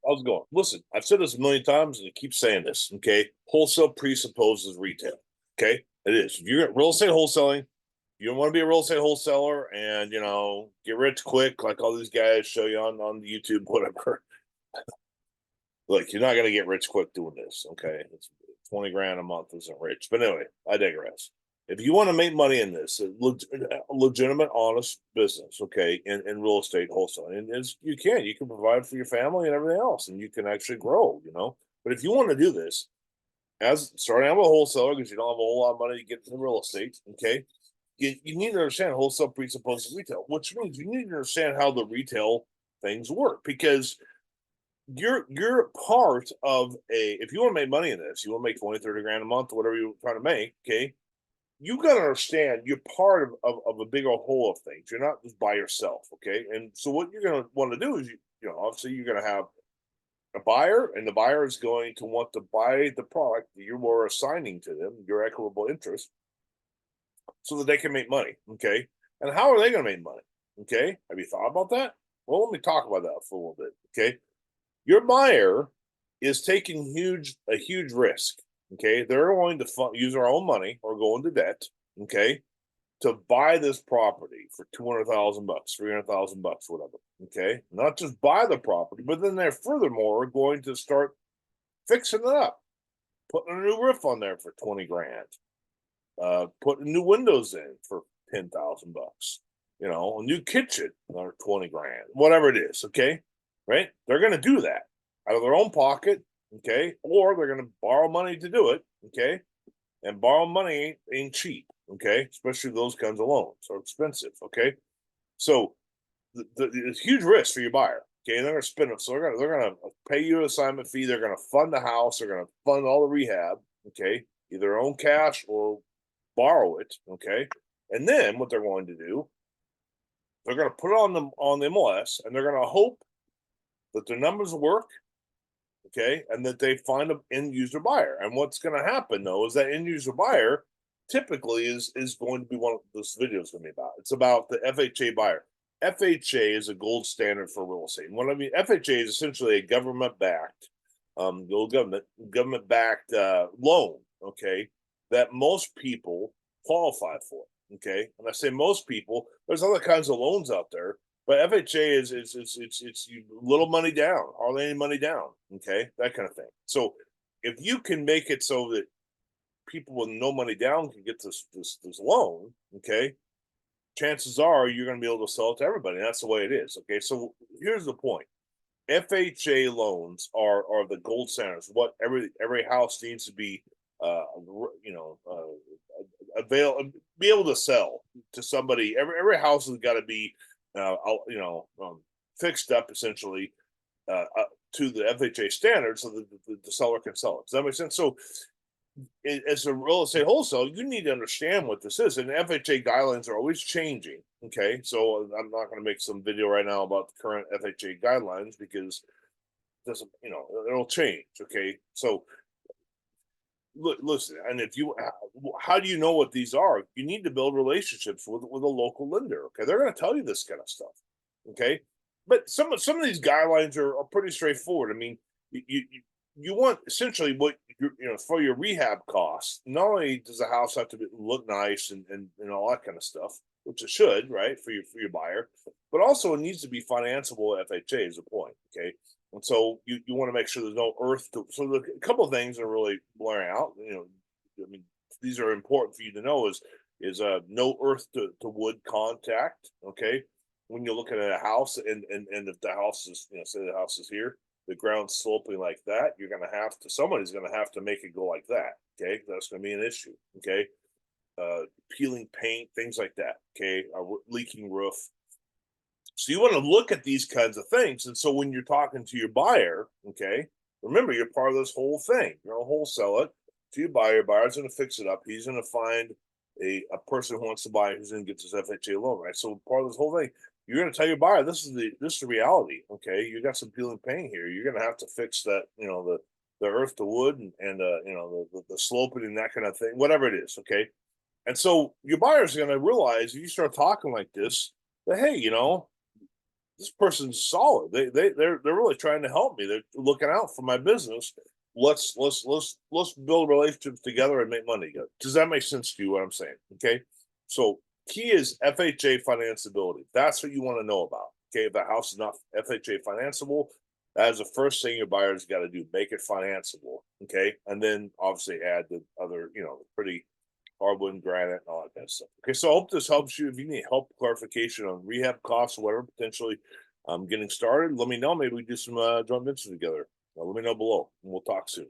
How's it going? Listen, I've said this a million times and I keep saying this. Okay. Wholesale presupposes retail. Okay. It is. If you're real estate wholesaling, you don't want to be a real estate wholesaler and, get rich quick like all these guys show you on YouTube, whatever. Look, you're not going to get rich quick doing this. Okay. It's 20 grand a month isn't rich. But anyway, I digress. If you want to make money in this, a legitimate, honest business, okay, in real estate wholesaling, and you can provide for your family and everything else, and you can actually grow. But if you want to do this as starting out with a wholesaler because you don't have a whole lot of money to get into real estate, okay, you need to understand wholesale presupposes retail, which means you need to understand how the retail things work because you're part of if you want to make money in this, you want to make 20, 30 grand a month, whatever you're trying to make, okay, you got to understand you're part of a bigger whole of things. You're not just by yourself, okay? And so what you're going to want to do is, obviously you're going to have a buyer, and the buyer is going to want to buy the product that you were assigning to them, your equitable interest, so that they can make money, okay? And how are they going to make money, okay? Have you thought about that? Well, let me talk about that for a little bit, okay? Your buyer is taking a huge risk. Okay, they're going to use their own money or go into debt. Okay, to buy this property for $200,000, $300,000, whatever. Okay, not just buy the property, but then they're furthermore going to start fixing it up, putting a new roof on there for 20 grand, putting new windows in for $10,000. A new kitchen another 20 grand, whatever it is. Okay, right? They're going to do that out of their own pocket, okay, or they're going to borrow money to do it, okay, and borrow money ain't cheap, okay, especially those kinds of loans are expensive, okay. So it's huge risk for your buyer, okay. And they're going to spend it, so they're going to pay you an assignment fee. They're going to fund the house. They're going to fund all the rehab, okay, either their own cash or borrow it, okay. And then what they're going to do, they're going to put it on the MLS, and they're going to hope that their numbers work, okay, and that they find an end user buyer. And what's going to happen though is that end user buyer typically is going to be one of this video is going to be about. It's about the FHA buyer. FHA is a gold standard for real estate. And what I mean, FHA is essentially a government backed, government backed loan, okay, that most people qualify for. Okay, and I say most people. There's other kinds of loans out there, but FHA is it's little money down, hardly any money down. Okay, that kind of thing. So if you can make it so that people with no money down can get this loan, okay, chances are you're going to be able to sell it to everybody. And that's the way it is. Okay, so here's the point: FHA loans are the gold standards. What every house needs to be, be able to sell to somebody. Every house has got to be uh, fixed up essentially to the FHA standards so that the seller can sell it. Does that make sense? So, as a real estate wholesale, you need to understand what this is, and FHA guidelines are always changing. Okay, so I'm not going to make some video right now about the current FHA guidelines because it doesn't, it'll change. Okay, so listen, and if you, how do you know what these are? You need to build relationships with a local lender. Okay, they're going to tell you this kind of stuff. Okay, but some of these guidelines are pretty straightforward. I mean, you want essentially what for your rehab costs. Not only does the house have to look nice and all that kind of stuff, which it should, right, for your buyer, but also it needs to be financeable. FHA is the point. Okay, and so you want to make sure there's no earth to, so a couple of things are really blaring out. I mean, these are important for you to know is no earth to wood contact. Okay, when you're looking at a house and if the house is, say the house is here, the ground sloping like that, somebody's going to have to make it go like that. Okay, that's going to be an issue. Okay, peeling paint, things like that. Okay, a leaking roof. So you want to look at these kinds of things. And so when you're talking to your buyer, okay, remember you're part of this whole thing. You're going to wholesale it to your buyer. Your buyer's going to fix it up. He's going to find a person who wants to buy it who's going to get this FHA loan, right? So part of this whole thing, you're going to tell your buyer this is the reality. Okay, you got some peeling paint here. You're going to have to fix that, the earth to wood and the sloping and that kind of thing, whatever it is. Okay, and so your buyer's going to realize if you start talking like this that hey, this person's solid. They're really trying to help me. They're looking out for my business. Let's build relationships together and make money together. Does that make sense to you? What I'm saying? Okay. So key is FHA financeability. That's what you want to know about. Okay, if the house is not FHA financeable, that is the first thing your buyer's got to do. Make it financeable. Okay, and then obviously add the other, pretty hardwood and granite and all that kind of stuff. Okay, so I hope this helps you. If you need help, clarification on rehab costs or whatever, potentially getting started, let me know. Maybe we do some joint ventures together. Let me know below, and we'll talk soon.